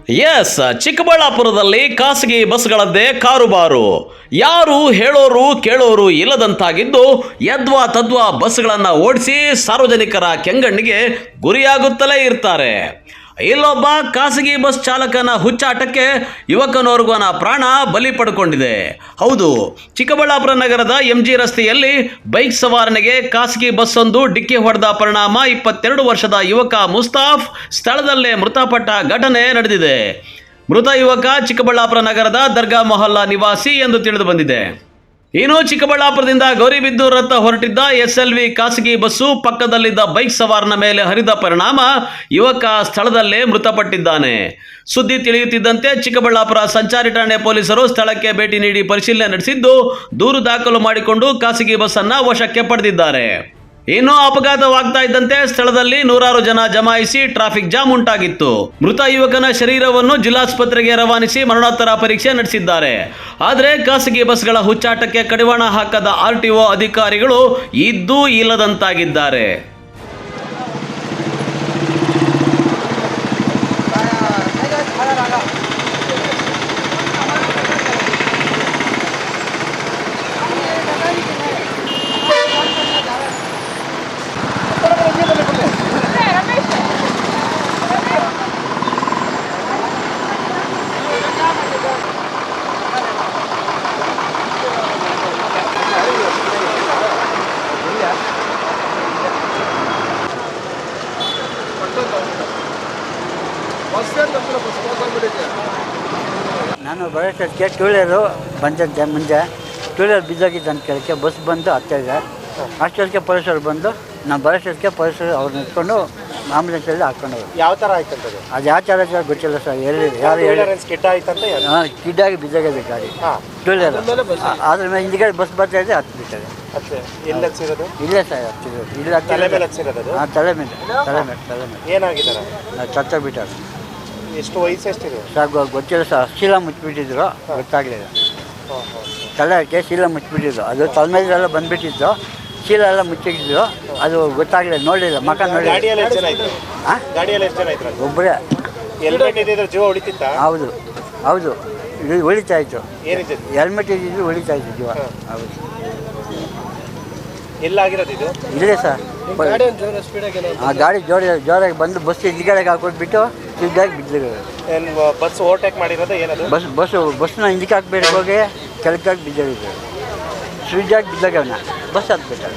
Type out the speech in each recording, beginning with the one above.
S, ಚಿಕ್ಕಬಳ್ಳಾಪುರದಲ್ಲಿ ಖಾಸಗಿ ಬಸ್ಗಳದ್ದೇ ಕಾರುಬಾರು. ಯಾರು ಹೇಳೋರು ಕೇಳೋರು ಇಲ್ಲದಂತಾಗಿದ್ದು, ಯದ್ವಾ ತದ್ವಾ ಬಸ್ಗಳನ್ನು ಓಡಿಸಿ ಸಾರ್ವಜನಿಕರ ಕೆಂಗಣ್ಣಿಗೆ ಗುರಿಯಾಗುತ್ತಲೇ ಇರ್ತಾರೆ. ಇಲ್ಲೊಬ್ಬ ಖಾಸಗಿ ಬಸ್ ಚಾಲಕನ ಹುಚ್ಚಾಟಕ್ಕೆ ಯುವಕನೋರ್ವನ ಪ್ರಾಣ ಬಲಿ ಪಡ್ಕೊಂಡಿದೆ. ಹೌದು, ಚಿಕ್ಕಬಳ್ಳಾಪುರ ನಗರದ MG ರಸ್ತೆಯಲ್ಲಿ ಬೈಕ್ ಸವಾರನಿಗೆ ಖಾಸಗಿ ಬಸ್ ಒಂದು ಡಿಕ್ಕಿ ಹೊಡೆದ ಪರಿಣಾಮ 22 ವರ್ಷದ ಯುವಕ ಮುಸ್ತಾಫ್ ಸ್ಥಳದಲ್ಲೇ ಮೃತಪಟ್ಟ ಘಟನೆ ನಡೆದಿದೆ. ಮೃತ ಯುವಕ ಚಿಕ್ಕಬಳ್ಳಾಪುರ ನಗರದ ದರ್ಗಾ ಮೊಹಲ್ಲಾ ನಿವಾಸಿ ಎಂದು ತಿಳಿದು ಬಂದಿದೆ. ಇನ್ನು ಚಿಕ್ಕಬಳ್ಳಾಪುರದಿಂದ ಗೌರಿಬಿದನೂರತ್ತ ಹೊರಟಿದ್ದ SLV ಖಾಸಗಿ ಬಸ್ಸು ಪಕ್ಕದಲ್ಲಿದ್ದ ಬೈಕ್ ಸವಾರನ ಮೇಲೆ ಹರಿದ ಪರಿಣಾಮ ಯುವಕ ಸ್ಥಳದಲ್ಲೇ ಮೃತಪಟ್ಟಿದ್ದಾನೆ. ಸುದ್ದಿ ತಿಳಿಯುತ್ತಿದ್ದಂತೆ ಚಿಕ್ಕಬಳ್ಳಾಪುರ ಸಂಚಾರಿ ಠಾಣೆ ಪೊಲೀಸರು ಸ್ಥಳಕ್ಕೆ ಭೇಟಿ ನೀಡಿ ಪರಿಶೀಲನೆ ನಡೆಸಿದ್ದು, ದೂರು ದಾಖಲು ಮಾಡಿಕೊಂಡು ಖಾಸಗಿ ಬಸ್ ಅನ್ನು ವಶಕ್ಕೆ ಪಡೆದಿದ್ದಾರೆ. ಇನ್ನು ಅಪಘಾತವಾಗ್ತಾ ಇದ್ದಂತೆ ಸ್ಥಳದಲ್ಲಿ ನೂರಾರು ಜನ ಜಮಾಯಿಸಿ ಟ್ರಾಫಿಕ್ ಜಾಮ್ ಉಂಟಾಗಿತ್ತು. ಮೃತ ಯುವಕನ ಶರೀರವನ್ನು ಜಿಲ್ಲಾಸ್ಪತ್ರೆಗೆ ರವಾನಿಸಿ ಮರಣೋತ್ತರ ಪರೀಕ್ಷೆ ನಡೆಸಿದ್ದಾರೆ. ಆದರೆ ಖಾಸಗಿ ಬಸ್ಗಳ ಹುಚ್ಚಾಟಕ್ಕೆ ಕಡಿವಾಣ ಹಾಕದ RTO ಅಧಿಕಾರಿಗಳು ಇದ್ದೂ ಇಲ್ಲದಂತಾಗಿದ್ದಾರೆ. ನಾನು ಬರೋಷ್ಟಕ್ಕೆ ಟೂ ವೀಲರು ಬಂದಂತೆ ಮುಂದೆ ಟೂ ವೀಲರ್ ಬಿದ್ದೋಗಿದ್ದು ಅಂತ ಕೇಳಕ್ಕೆ ಬಸ್ ಬಂದು ಹತ್ತಿದೆ. ಅಷ್ಟೊತ್ತಿಗೆ ಪೊಲೀಸರು ಬಂದು ನಾನು ಬರೋಷ್ಟಕ್ಕೆ ಪೊಲೀಸರು ಅವ್ರನ್ನ ಇಟ್ಕೊಂಡು ಆಂಬುಲೆನ್ಸಲ್ಲಿ ಹಾಕ್ಕೊಂಡು ಹೋಗಿ. ಯಾವ ಥರ ಆಯ್ತಂತದ್ದು? ಅದು ಯಾವ ಥರ ಗೊತ್ತಿಲ್ಲ ಸರ್. ಯಾರು ಸ್ಕಿಡ್ ಆಯ್ತಂತ? ಕಿಡ್ಡಾಗಿ ಬಿದ್ದೋಗಿದೆ ಗಾಡಿ ಟೂ ವೀಲರ್. ಅದ್ರ ಮೇಲೆ ಹಿಂದಿಗೆ ಬಸ್ ಬರ್ತಾ ಇದೆ, ಹತ್ತು ಬಿಟ್ಟದೆ. ಎಲ್ಲಿ ಹಚ್ಚಿರೋದು? ಇಲ್ಲೇ ಸರ್ ಹಚ್ಚಿರೋದು. ಇಲ್ಲ ತಲೆ ಮೇಲೆ ಹಚ್ಚಿರೋದು? ಹಾಂ, ತಲೆ ಮೇಲೆ. ಏನಾಗಿದ್ದಾರೆ? ಸತ್ತೋಗ್ಬಿಟ್ಟಾರೆ. ಎಷ್ಟು ವಯಸ್ಸು ಎಷ್ಟಿದೆ ಸರ್? ಗೊತ್ತಿಲ್ಲ ಸರ್. ಶೀಲ ಮುಚ್ಚಿಬಿಟ್ಟಿದ್ರು, ಗೊತ್ತಾಗಲಿಲ್ಲ. ತಲೆಗೆ ಶೀಲ ಮುಚ್ಚಿಬಿಟ್ಟಿದ್ರು. ಅದು ತಲೆ ಮೇಲೆಲ್ಲ ಬಂದುಬಿಟ್ಟಿದ್ದು, ಶೀಲ ಎಲ್ಲ ಮುಚ್ಚಿದ್ರು. ಅದು ಗೊತ್ತಾಗಲಿಲ್ಲ, ನೋಡಲಿಲ್ಲ, ಮಕ ನೋಡಿ. ಗಾಡಿಯಲ್ಲಿ ಎಷ್ಟು ಜನ ಇದ್ರು? ಗಾಡಿಯಲ್ಲಿ ಎಷ್ಟು ಜನ ಇದ್ರು? ಒಬ್ಬರೇ. ಹೆಲ್ಮೆಟ್ ಇದ್ದಿದ್ರೆ ಜೀವ ಹೊಡಿತಿತ್ತ? ಹೌದು ಹೌದು, ಇದು ಉಳಿತಾ ಇತ್ತು. ಏನಿದೆ? ಹೆಲ್ಮೆಟ್ ಇದ್ದಿದ್ದು ಉಳಿತಾ ಇತ್ತು ಜೀವ. ಹೌದು. ಎಲ್ಲಾಗಿರೋದು ಇದು? ಇಲ್ಲೇ ಸರ್. ಆ ಗಾಡಿ ಜೋರಾಗಿ ಬಂದು ಬಸ್ ಹಿಂದ್ಗಡೆಗೆ ಹಾಕೊಟ್ಬಿಟ್ಟು ಸ್ಪೀಡಾಗಿ ಬಿದ್ದಿರೋದು. ಏನು ಬಸ್ ಓವರ್ಟೇಕ್ ಮಾಡಿರೋದು? ಏನದು? ಬಸ್ನ ಹಿಂದಕ್ಕೆ ಹಾಕ್ಬೇಡಿ ಹೋಗಿ ಕೆಳಕಾಗಿ ಬಿದ್ದಿರೋದು. ಸ್ಪೀಡಾಗಿ ಬಿದ್ದಾಗವನ್ನ ಬಸ್ ಹತ್ಬಿಟ್ಟಾರೆ.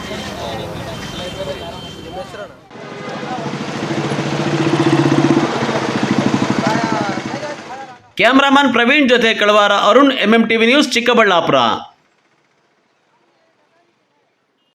ಕ್ಯಾಮ್ರಾಮನ್ ಪ್ರವೀಣ್ ಜೊತೆ ಕಳವಾರ ಅರುಣ್, MMTV ನ್ಯೂಸ್, ಚಿಕ್ಕಬಳ್ಳಾಪುರ.